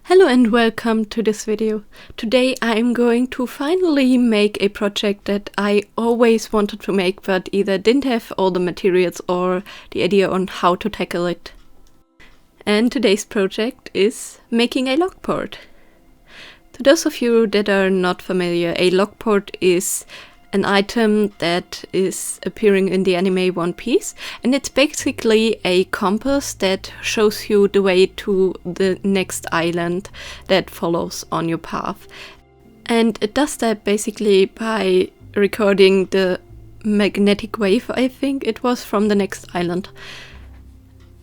Hello and welcome to this video. Today I'm going to finally make a project that I always wanted to make but either didn't have all the materials or the idea on how to tackle it. And today's project is making a log port. To those of you that are not familiar, a log port is an item that is appearing in the anime One Piece, and it's basically a compass that shows you the way to the next island that follows on your path. And it does that basically by recording the magnetic wave, I think it was, from the next island.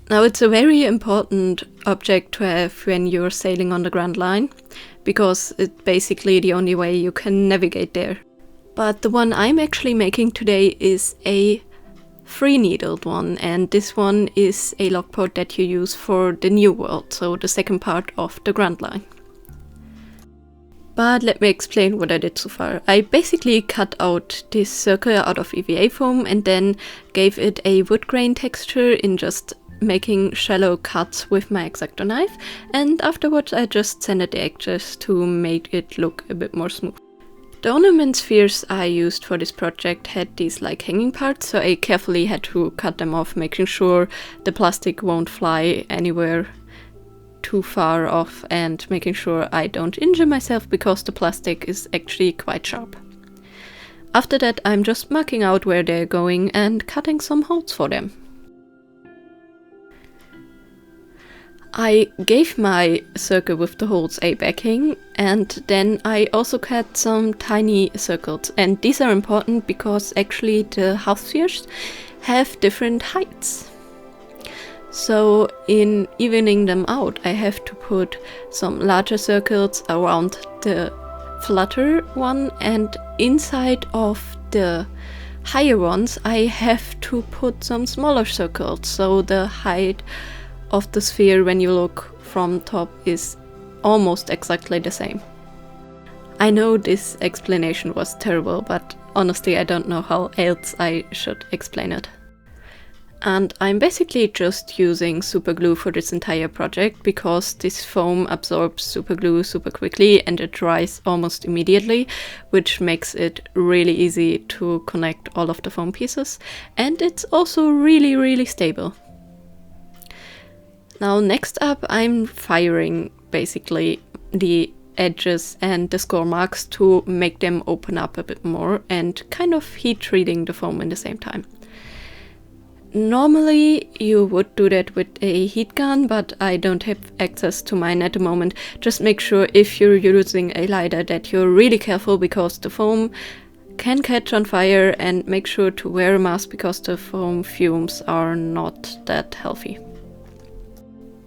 Now, it's a very important object to have when you're sailing on the Grand Line, because it's basically the only way you can navigate there. But the one I'm actually making today is a free-needled one, and this one is a log port that you use for the New World, so the second part of the Grand Line. But let me explain what I did so far. I basically cut out this circle out of EVA foam and then gave it a wood grain texture in just making shallow cuts with my X-Acto knife, and afterwards I just sanded the edges to make it look a bit more smooth. The ornament spheres I used for this project had these like hanging parts, so I carefully had to cut them off, making sure the plastic won't fly anywhere too far off and making sure I don't injure myself because the plastic is actually quite sharp. After that, I'm just marking out where they're going and cutting some holes for them. I gave my circle with the holes a backing, and then I also cut some tiny circles, and these are important because actually the half spheres have different heights. So in evening them out, I have to put some larger circles around the flatter one, and inside of the higher ones I have to put some smaller circles, so the height of the sphere when you look from top is almost exactly the same. I know this explanation was terrible, but honestly I don't know how else I should explain it. And I'm basically just using super glue for this entire project because this foam absorbs super glue super quickly and it dries almost immediately, which makes it really easy to connect all of the foam pieces, and it's also really stable. Now next up I'm firing basically the edges and the score marks to make them open up a bit more and kind of heat treating the foam in the same time. Normally you would do that with a heat gun, but I don't have access to mine at the moment. Just make sure if you're using a lighter that you're really careful because the foam can catch on fire, and make sure to wear a mask because the foam fumes are not that healthy.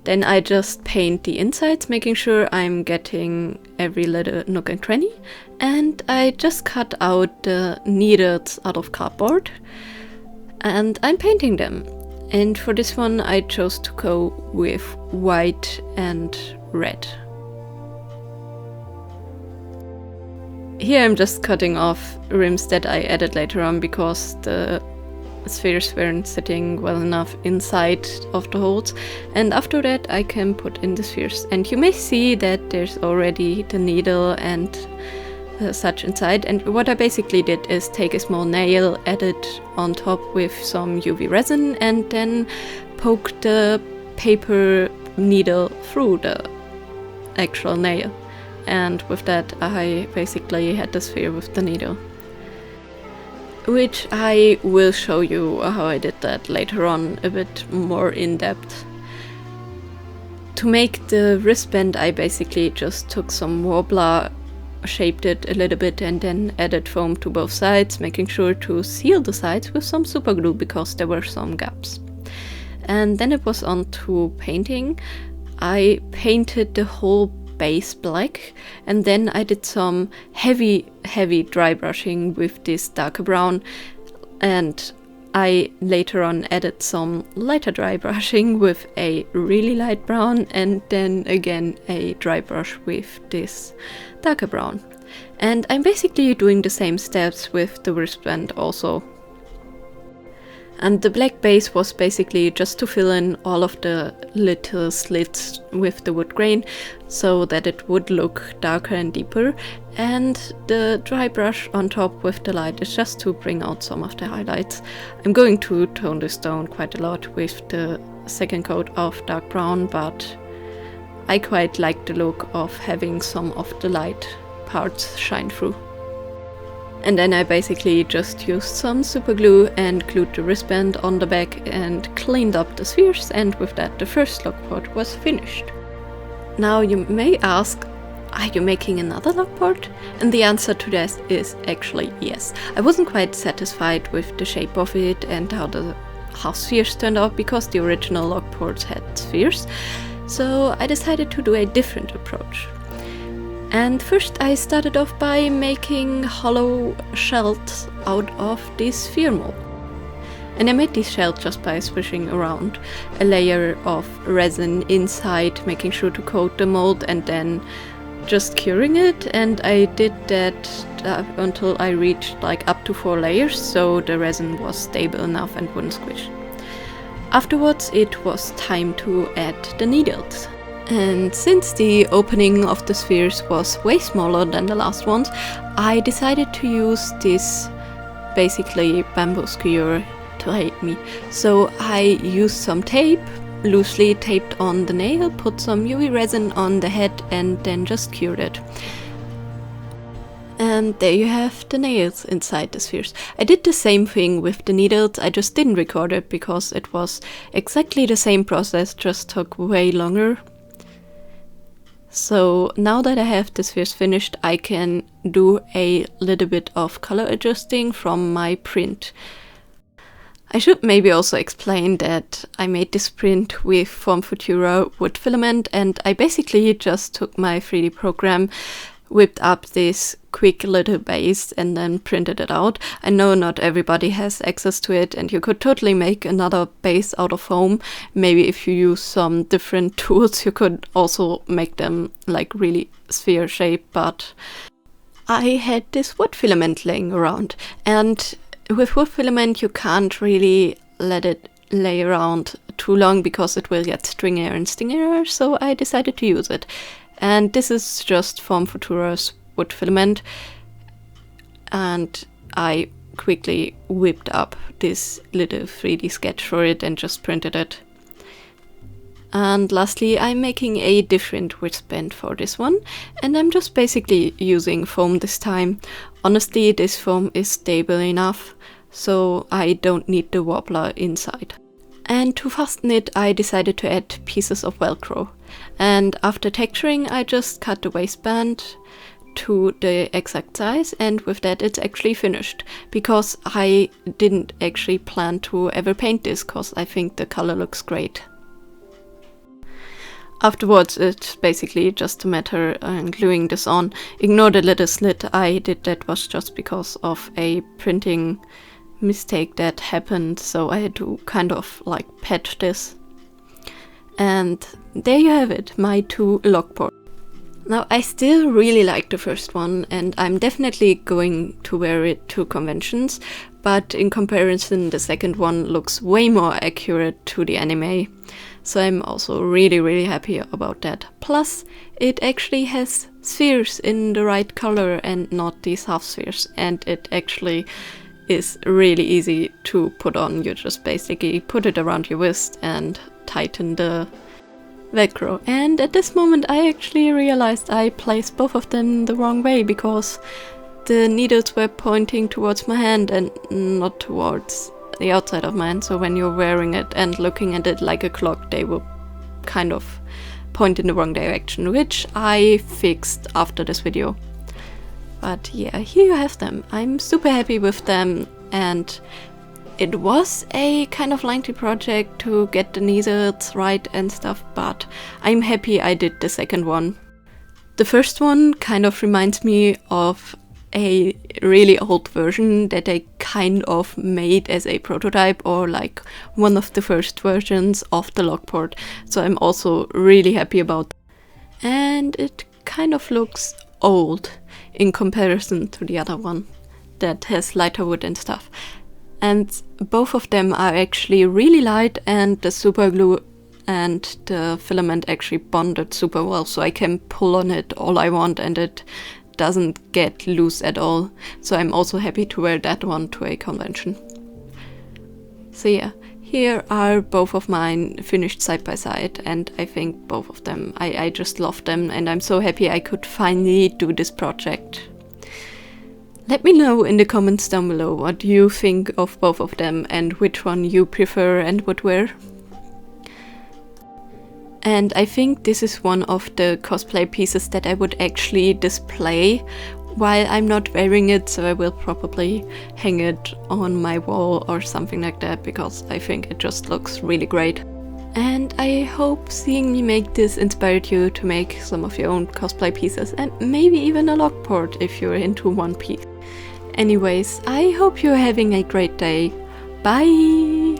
Then I just paint the insides, making sure I'm getting every little nook and cranny, and I just cut out the needles out of cardboard and I'm painting them. And for this one I chose to go with white and red. Here I'm just cutting off rims that I added later on because the spheres weren't sitting well enough inside of the holes, and after that I can put in the spheres, and you may see that there's already the needle and such inside. And what I basically did is take a small nail, add it on top with some UV resin, and then poke the paper needle through the actual nail, and with that I basically had the sphere with the needle. Which I will show you how I did that later on a bit more in depth. To make the wristband I basically just took some Worbla, shaped it a little bit and then added foam to both sides, making sure to seal the sides with some super glue because there were some gaps. And then it was on to painting. I painted the whole base black, and then I did some heavy dry brushing with this darker brown, and I later on added some lighter dry brushing with a really light brown, and then again a dry brush with this darker brown. And I'm basically doing the same steps with the wristband also. And the black base was basically just to fill in all of the little slits with the wood grain so that it would look darker and deeper. And the dry brush on top with the light is just to bring out some of the highlights. I'm going to tone this down quite a lot with the second coat of dark brown, but I quite like the look of having some of the light parts shine through. And then I basically just used some super glue and glued the wristband on the back and cleaned up the spheres, and with that the first log part was finished. Now you may ask, are you making another log part? And the answer to that is actually yes. I wasn't quite satisfied with the shape of it and how the half spheres turned out because the original log parts had spheres, so I decided to do a different approach. And first I started off by making hollow shells out of this sphere mold. And I made these shells just by swishing around a layer of resin inside, making sure to coat the mold and then just curing it. And I did that until I reached like up to 4 layers, so the resin was stable enough and wouldn't squish. Afterwards it was time to add the needles. And since the opening of the spheres was way smaller than the last ones, I decided to use this basically bamboo skewer to help me. So I used some tape, loosely taped on the nail, put some UV resin on the head and then just cured it. And there you have the nails inside the spheres. I did the same thing with the needles, I just didn't record it because it was exactly the same process, just took way longer. So now that I have the spheres finished, I can do a little bit of color adjusting from my print. I should maybe also explain that I made this print with Form Futura wood filament, and I basically just took my 3D program, whipped up this quick little base and then printed it out. I know not everybody has access to it and you could totally make another base out of foam. Maybe if you use some different tools you could also make them like really sphere shape, but I had this wood filament laying around, and with wood filament you can't really let it lay around too long because it will get stringier and stingier, so I decided to use it. And this is just Form Futura's wood filament, and I quickly whipped up this little 3D sketch for it and just printed it. And lastly, I'm making a different wristband for this one, and I'm just basically using foam this time. Honestly, this foam is stable enough, so I don't need the wobbler inside. And to fasten it, I decided to add pieces of Velcro. And after texturing, I just cut the waistband to the exact size, and with that it's actually finished. Because I didn't actually plan to ever paint this, because I think the color looks great. Afterwards, it's basically just a matter of gluing this on. Ignore the little slit I did, that was just because of a printing mistake that happened, so I had to kind of like patch this. And there you have it, my 2 log parts. Now I still really like the first one and I'm definitely going to wear it to conventions, but in comparison the second one looks way more accurate to the anime. So I'm also really happy about that. Plus it actually has spheres in the right color and not these half spheres, and it actually is really easy to put on. You just basically put it around your wrist and tighten the Velcro. And at this moment I actually realized I placed both of them the wrong way, because the needles were pointing towards my hand and not towards the outside of my hand. So when you're wearing it and looking at it like a clock, they will kind of point in the wrong direction, which I fixed after this video. But yeah, here you have them. I'm super happy with them, and it was a kind of lengthy project to get the needles right and stuff, but I'm happy I did the second one. The first one kind of reminds me of a really old version that I kind of made as a prototype, or like one of the first versions of the logboard, so I'm also really happy about that. And it kind of looks old in comparison to the other one that has lighter wood and stuff. and both of them are actually really light, and the super glue and the filament actually bonded super well, so I can pull on it all I want and it doesn't get loose at all. So I'm also happy to wear that one to a convention. So yeah, here are both of mine finished side by side, and I think both of them, I just love them, and I'm so happy I could finally do this project. Let me know in the comments down below what you think of both of them and which one you prefer and would wear. And I think this is one of the cosplay pieces that I would actually display while I'm not wearing it, so I will probably hang it on my wall or something like that, because I think it just looks really great. And I hope seeing me make this inspired you to make some of your own cosplay pieces, and maybe even a logboard if you're into One Piece. Anyways, I hope you're having a great day. Bye!